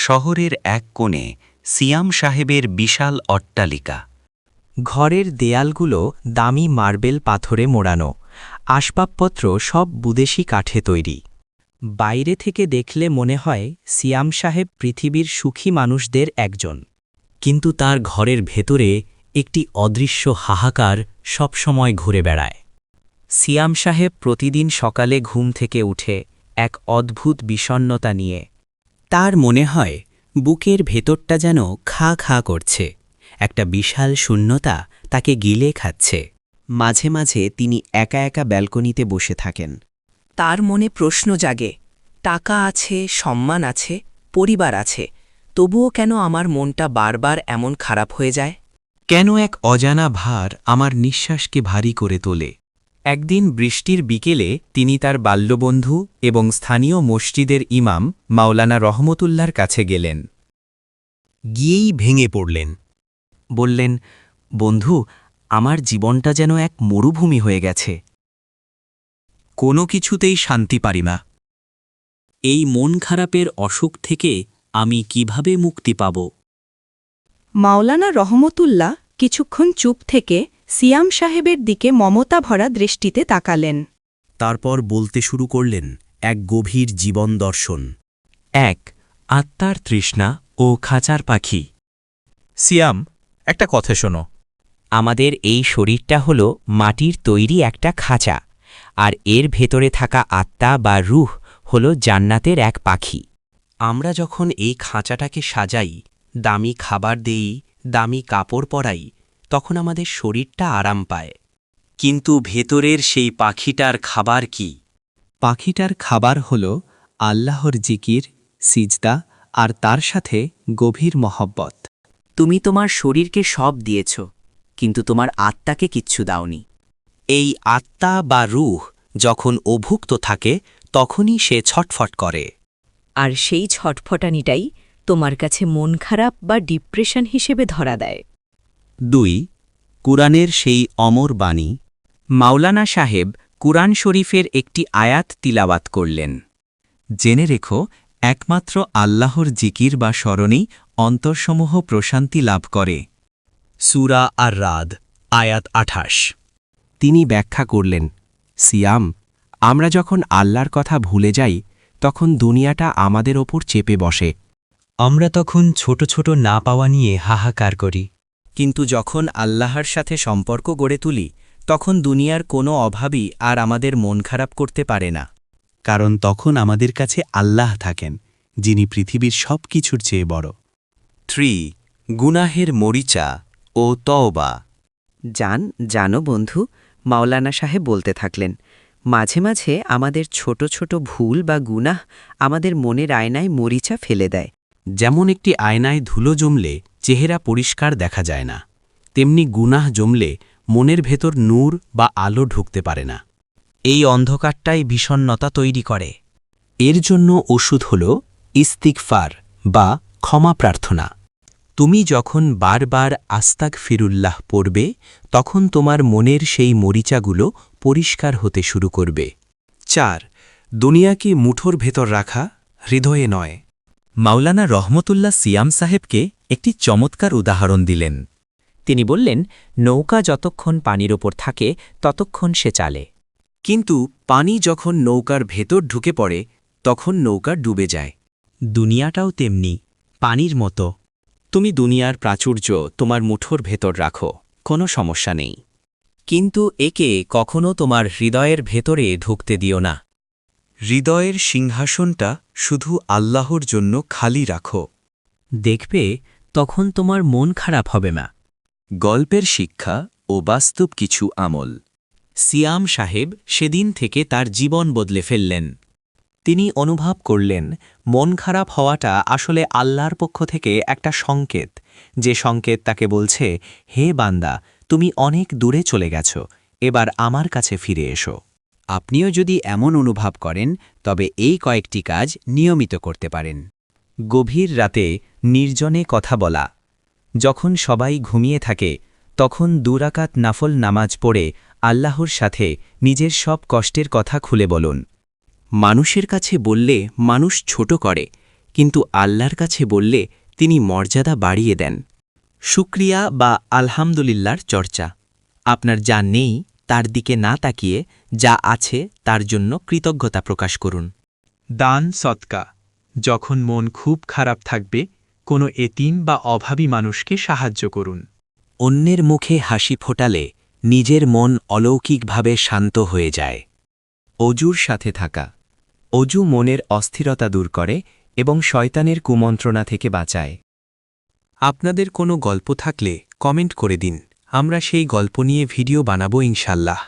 শহরের এক কোণে সিয়াম সাহেবের বিশাল অট্টালিকা। ঘরের দেয়ালগুলো দামি মার্বেল পাথরে মোড়ানো, আসবাবপত্র সব বিদেশি কাঠে তৈরি। বাইরে থেকে দেখলে মনে হয় সিয়াম সাহেব পৃথিবীর সুখী মানুষদের একজন, কিন্তু তার ঘরের ভেতরে একটি অদৃশ্য হাহাকার সবসময় ঘুরে বেড়ায়। সিয়াম সাহেব প্রতিদিন সকালে ঘুম থেকে উঠে এক অদ্ভুত বিষণ্ণতা নিয়ে। তার মনে হয় বুকের ভেতরটা যেন খা খা করছে, একটা বিশাল শূন্যতা তাকে গিলে খাচ্ছে। মাঝে মাঝে তিনি একা একা ব্যালকনিতে বসে থাকেন। তার মনে প্রশ্ন জাগে, টাকা আছে, সম্মান আছে, পরিবার আছে, তবুও কেন আমার মনটা বারবার এমন খারাপ হয়ে যায়? কেন এক অজানা ভার আমার নিঃশ্বাসকে ভারী করে তোলে? একদিন বৃষ্টির বিকেলে তিনি তার বাল্যবন্ধু এবং স্থানীয় মসজিদের ইমাম মাওলানা রহমতুল্লাহর কাছে গেলেন। গিয়েই ভেঙে পড়লেন। বললেন, বন্ধু, আমার জীবনটা যেন এক মরুভূমি হয়ে গেছে। কোনো কিছুতেই শান্তি পারি না। এই মন খারাপের অসুখ থেকে আমি কিভাবে মুক্তি পাব? মাওলানা রহমতুল্লাহ কিছুক্ষণ চুপ থেকে সিয়াম সাহেবের দিকে মমতা ভরা দৃষ্টিতে তাকালেন। তারপর বলতে শুরু করলেন এক গভীর জীবন দর্শন। 1. আত্মার তৃষ্ণা ও খাঁচার পাখি। সিয়াম, একটা কথা শোনো। আমাদের এই শরীরটা হল মাটির তৈরি একটা খাঁচা, আর এর ভেতরে থাকা আত্মা বা রূহ হল জান্নাতের এক পাখি। আমরা যখন এই খাঁচাটাকে সাজাই, দামি খাবার দেই, দামি কাপড় পরাই, তখন আমাদের শরীরটা আরাম পায়। কিন্তু ভেতরের সেই পাখিটার খাবার কি? পাখিটার খাবার হল আল্লাহর জিকির, সিজদা আর তার সাথে গভীর মহব্বত। তুমি তোমার শরীরকে সব দিয়েছ, কিন্তু তোমার আত্মাকে কিচ্ছু দাওনি। এই আত্মা বা রূহ যখন অভুক্ত থাকে তখনই সে ছটফট করে। আর সেই ছটফটানিটাই তোমার কাছে মন খারাপ বা ডিপ্রেশন হিসেবে ধরা দেয়। 2. কুরআনের সেই অমর বাণী। মাওলানা সাহেব কুরআন শরীফের একটি আয়াত তিলাওয়াত করলেন। জেনে রেখো, একমাত্র আল্লাহর জিকির বা স্মরণেই অন্তরসমূহ প্রশান্তি লাভ করে। সূরা আর-রাদ, আয়াত 28। তিনি ব্যাখ্যা করলেন, সিয়াম, আমরা যখন আল্লাহর কথা ভুলে যাই তখন দুনিয়াটা আমাদের ওপর চেপে বসে। আমরা তখন ছোট ছোট না পাওয়া নিয়ে হাহাকার করি। কিন্তু যখন আল্লাহর সাথে সম্পর্ক গড়ে তুলি তখন দুনিয়ার কোনো অভাবই আর আমাদের মন খারাপ করতে পারে না। কারণ তখন আমাদের কাছে আল্লাহ থাকেন, যিনি পৃথিবীর সব কিছুর চেয়ে বড়। 3. গুনাহের মরিচা ও তওবা। জানো বন্ধু, মাওলানা সাহেব বলতে থাকলেন, মাঝে মাঝে আমাদের ছোট ছোট ভুল বা গুনাহ আমাদের মনের আয়নায় মরিচা ফেলে দেয়। যেমন একটি আয়নায় ধুলো জমলে চেহারা পরিষ্কার দেখা যায় না, তেমনি গুনাহ জমলে মনের ভেতর নূর বা আলো ঢুকতে পারে না। এই অন্ধকারটাই বিষণ্ণতা তৈরি করে। এর জন্য ওষুধ হল ইস্তিগফার বা ক্ষমা প্রার্থনা। তুমি যখন বারবার আস্তাগফিরুল্লাহ পড়বে তখন তোমার মনের সেই মরিচাগুলো পরিষ্কার হতে শুরু করবে। 4. দুনিয়াকে মুঠোর ভেতর রাখা, হৃদয়ে নয়। মাওলানা রহমতুল্লাহ সিয়াম সাহেবকে একটি চমৎকার উদাহরণ দিলেন। তিনি বললেন, নৌকা যতক্ষণ পানির ওপর থাকে ততক্ষণ সে চালে, কিন্তু পানি যখন নৌকার ভেতর ঢুকে পড়ে তখন নৌকা ডুবে যায়। দুনিয়াটাও তেমনি পানির মতো। তুমি দুনিয়ার প্রাচুর্য তোমার মুঠোর ভেতর রাখো, কোনো সমস্যা নেই, কিন্তু একে কখনো তোমার হৃদয়ের ভেতরে ঢুকতে দিও না। হৃদয়ের সিংহাসনটা শুধু আল্লাহর জন্য খালি রাখো। দেখবে তখন তোমার মন খারাপ হবে না। গল্পের শিক্ষা ও বাস্তব কিছু আমল। সিয়াম সাহেব সেদিন থেকে তার জীবন বদলে ফেললেন। তিনি অনুভব করলেন মন খারাপ হওয়াটা আসলে আল্লাহর পক্ষ থেকে একটা সংকেত, যে সংকেত তাকে বলছে, হে বান্দা, তুমি অনেক দূরে চলে গেছ, এবার আমার কাছে ফিরে এসো। আপনিও যদি এমন অনুভব করেন তবে এই কয়েকটি কাজ নিয়মিত করতে পারেন। গভীর রাতে নির্জনে কথা বলা। যখন সবাই ঘুমিয়ে থাকে তখন 2 রাকাত নাফল নামাজ পড়ে আল্লাহর সাথে নিজের সব কষ্টের কথা খুলে বলুন। মানুষের কাছে বললে মানুষ ছোট করে, কিন্তু আল্লাহর কাছে বললে তিনি মর্যাদা বাড়িয়ে দেন। শুক্রিয়া বা আলহামদুলিল্লাহর চর্চা। আপনার যা নেই তার দিকে না তাকিয়ে যা আছে তার জন্য কৃতজ্ঞতা প্রকাশ করুন। দান সৎকা। যখন মন খুব খারাপ থাকবে কোনো এতিম বা অভাবী মানুষকে সাহায্য করুন। অন্যের মুখে হাসি ফোটালে নিজের মন অলৌকিকভাবে শান্ত হয়ে যায়। অজুর সাথে থাকা। অজু মনের অস্থিরতা দূর করে এবং শয়তানের কুমন্ত্রণা থেকে বাঁচায়। আপনাদের কোনো গল্প থাকলে কমেন্ট করে দিন, আমরা সেই গল্প নিয়ে ভিডিও বানাবো ইনশাল্লাহ।